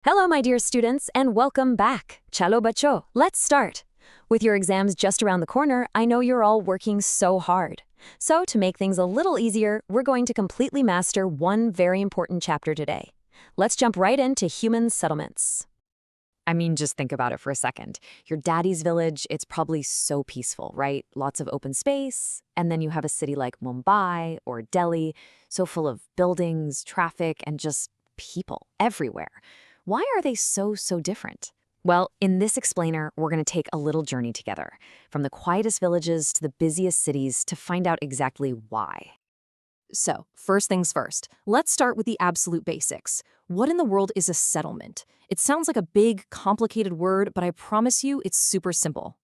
Hello, my dear students, and welcome back. Chalo bacho, let's start. With your exams just around the corner, I know you're all working so hard. So to make things a little easier, we're going to completely master one very important chapter today. Let's jump right into human settlements. Just think about it for a second. Your daddy's village, it's probably so peaceful, right? Lots of open space. And then you have a city like Mumbai or Delhi, so full of buildings, traffic, and just people everywhere. Why are they so different? Well, in this explainer, we're going to take a little journey together, from the quietest villages to the busiest cities to find out exactly why. So, first things first, let's start with the absolute basics. What in the world is a settlement? It sounds like a big, complicated word, but I promise you it's super simple.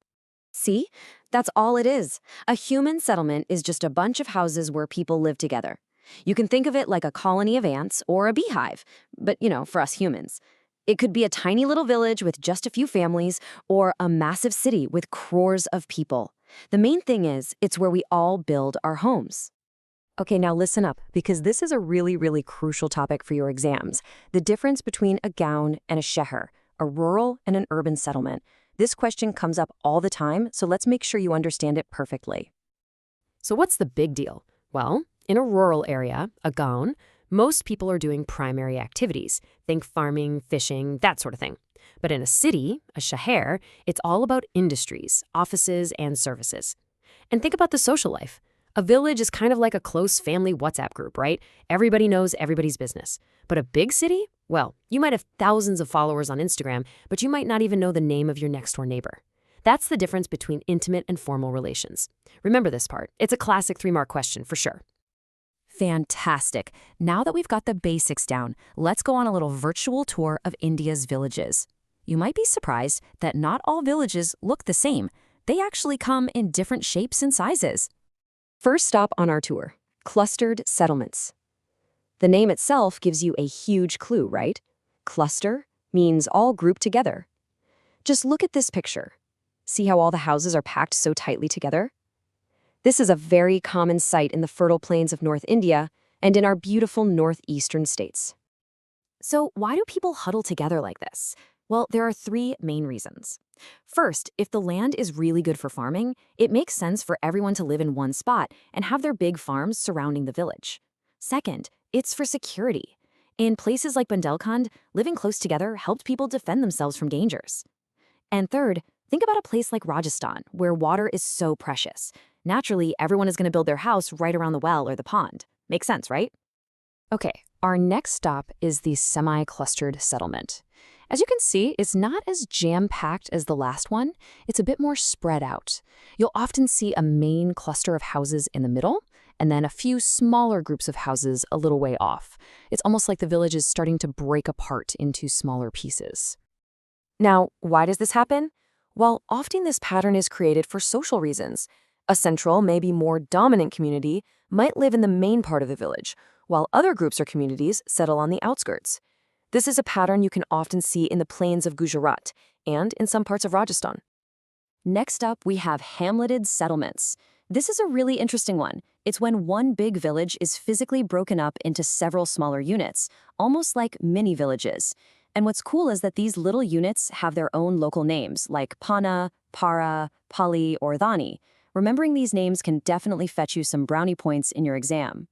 See? That's all it is. A human settlement is just a bunch of houses where people live together. You can think of it like a colony of ants or a beehive, but for us humans. It could be a tiny little village with just a few families or a massive city with crores of people. The main thing is, it's where we all build our homes. Okay, now listen up, because this is a really crucial topic for your exams. The difference between a gaon and a sheher, a rural and an urban settlement. This question comes up all the time, so let's make sure you understand it perfectly. So what's the big deal? Well, in a rural area, a gaon, most people are doing primary activities. Think farming, fishing, that sort of thing. But in a city, a sheher, it's all about industries, offices, and services. And think about the social life. A village is kind of like a close family WhatsApp group, right? Everybody knows everybody's business. But a big city? Well, you might have thousands of followers on Instagram, but you might not even know the name of your next-door neighbor. That's the difference between intimate and formal relations. Remember this part. It's a classic 3-mark question for sure. Fantastic. Now that we've got the basics down, let's go on a little virtual tour of India's villages. You might be surprised that not all villages look the same. They actually come in different shapes and sizes. First stop on our tour, clustered settlements. The name itself gives you a huge clue, right? Cluster means all grouped together. Just look at this picture. See how all the houses are packed so tightly together? This is a very common sight in the fertile plains of North India and in our beautiful northeastern states. So why do people huddle together like this? Well, there are 3 main reasons. First, if the land is really good for farming, it makes sense for everyone to live in one spot and have their big farms surrounding the village. Second, it's for security. In places like Bundelkhand, living close together helped people defend themselves from dangers. And third, think about a place like Rajasthan, where water is so precious. Naturally, everyone is going to build their house right around the well or the pond. Makes sense, right? Okay, our next stop is the semi-clustered settlement. As you can see, it's not as jam-packed as the last one. It's a bit more spread out. You'll often see a main cluster of houses in the middle, and then a few smaller groups of houses a little way off. It's almost like the village is starting to break apart into smaller pieces. Now, why does this happen? Well, often this pattern is created for social reasons. A central, maybe more dominant community might live in the main part of the village, while other groups or communities settle on the outskirts. This is a pattern you can often see in the plains of Gujarat and in some parts of Rajasthan. Next up, we have hamleted settlements. This is a really interesting one. It's when one big village is physically broken up into several smaller units, almost like mini villages. And what's cool is that these little units have their own local names, like Pana, Para, Pali, or Dhani. Remembering these names can definitely fetch you some brownie points in your exam.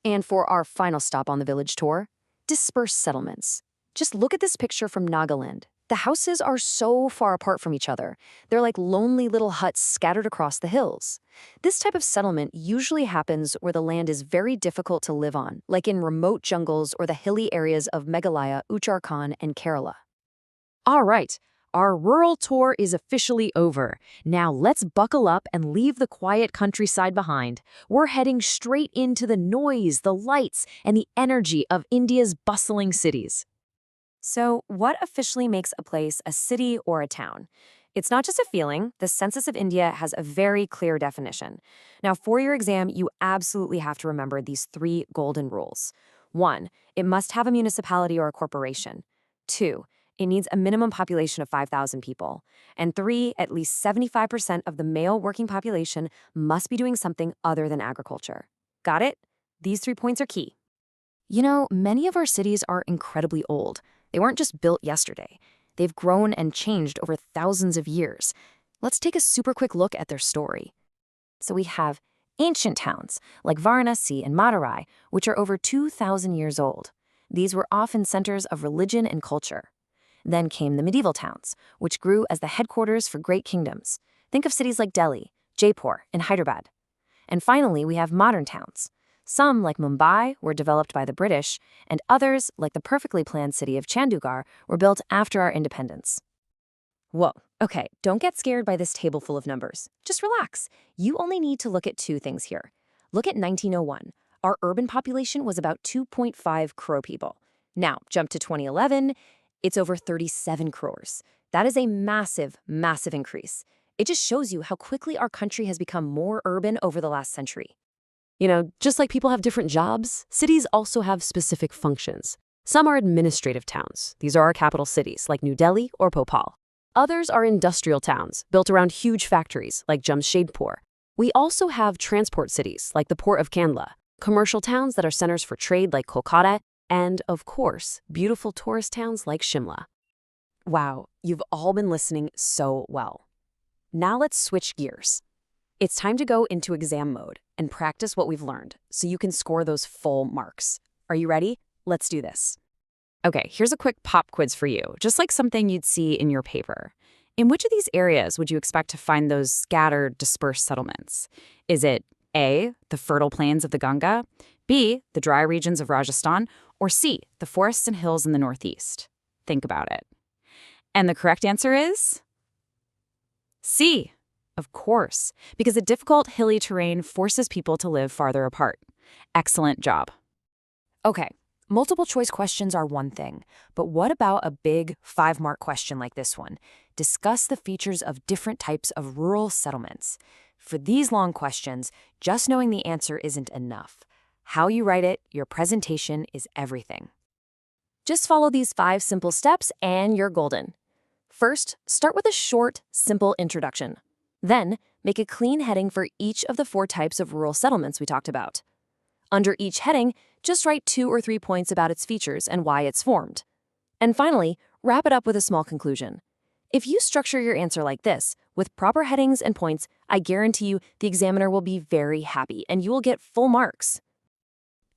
And for our final stop on the village tour, dispersed settlements. Just look at this picture from Nagaland. The houses are so far apart from each other. They're like lonely little huts scattered across the hills. This type of settlement usually happens where the land is very difficult to live on, like in remote jungles or the hilly areas of Meghalaya, Uttarakhand, and Kerala. All right. Our rural tour is officially over. Now let's buckle up and leave the quiet countryside behind. We're heading straight into the noise, the lights, and the energy of India's bustling cities. So, what officially makes a place a city or a town? It's not just a feeling. The Census of India has a very clear definition. Now, for your exam, you absolutely have to remember these 3 golden rules. 1, it must have a municipality or a corporation. 2, it needs a minimum population of 5,000 people. And 3, at least 75% of the male working population must be doing something other than agriculture. Got it? These 3 points are key. Many of our cities are incredibly old. They weren't just built yesterday. They've grown and changed over thousands of years. Let's take a super quick look at their story. So we have ancient towns like Varanasi and Madurai, which are over 2,000 years old. These were often centers of religion and culture. Then came the medieval towns, which grew as the headquarters for great kingdoms. Think of cities like Delhi, Jaipur, and Hyderabad. And finally, we have modern towns. Some, like Mumbai, were developed by the British, and others, like the perfectly planned city of Chandigarh, were built after our independence. Whoa, okay, don't get scared by this table full of numbers. Just relax. You only need to look at two things here. Look at 1901. Our urban population was about 2.5 crore people. Now, jump to 2011, it's over 37 crores. That is a massive, massive increase. It just shows you how quickly our country has become more urban over the last century. You know, just like people have different jobs, cities also have specific functions. Some are administrative towns. These are our capital cities, like New Delhi or Bhopal. Others are industrial towns, built around huge factories, like Jamshedpur. We also have transport cities, like the port of Kandla, commercial towns that are centers for trade, like Kolkata, and, of course, beautiful tourist towns like Shimla. Wow, you've all been listening so well. Now let's switch gears. It's time to go into exam mode and practice what we've learned so you can score those full marks. Are you ready? Let's do this. Okay, here's a quick pop quiz for you, just like something you'd see in your paper. In which of these areas would you expect to find those scattered, dispersed settlements? Is it A, the fertile plains of the Ganga, B, the dry regions of Rajasthan, or C, the forests and hills in the northeast? Think about it. And the correct answer is C. Of course, because the difficult, hilly terrain forces people to live farther apart. Excellent job. Okay, multiple choice questions are one thing, but what about a big 5-mark question like this one? Discuss the features of different types of rural settlements. For these long questions, just knowing the answer isn't enough. How you write it, your presentation is everything. Just follow these 5 simple steps and you're golden. First, start with a short, simple introduction. Then, make a clean heading for each of the 4 types of rural settlements we talked about. Under each heading, just write 2 or 3 points about its features and why it's formed. And finally, wrap it up with a small conclusion. If you structure your answer like this, with proper headings and points, I guarantee you the examiner will be very happy and you will get full marks.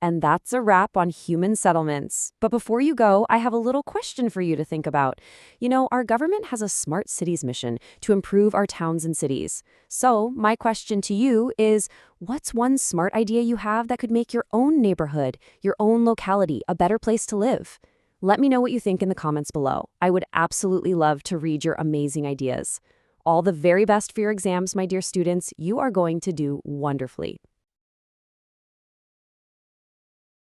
And that's a wrap on human settlements. But before you go, I have a little question for you to think about. You know, our government has a smart cities mission to improve our towns and cities. So my question to you is, what's one smart idea you have that could make your own neighborhood, your own locality, a better place to live? Let me know what you think in the comments below. I would absolutely love to read your amazing ideas. All the very best for your exams, my dear students. You are going to do wonderfully.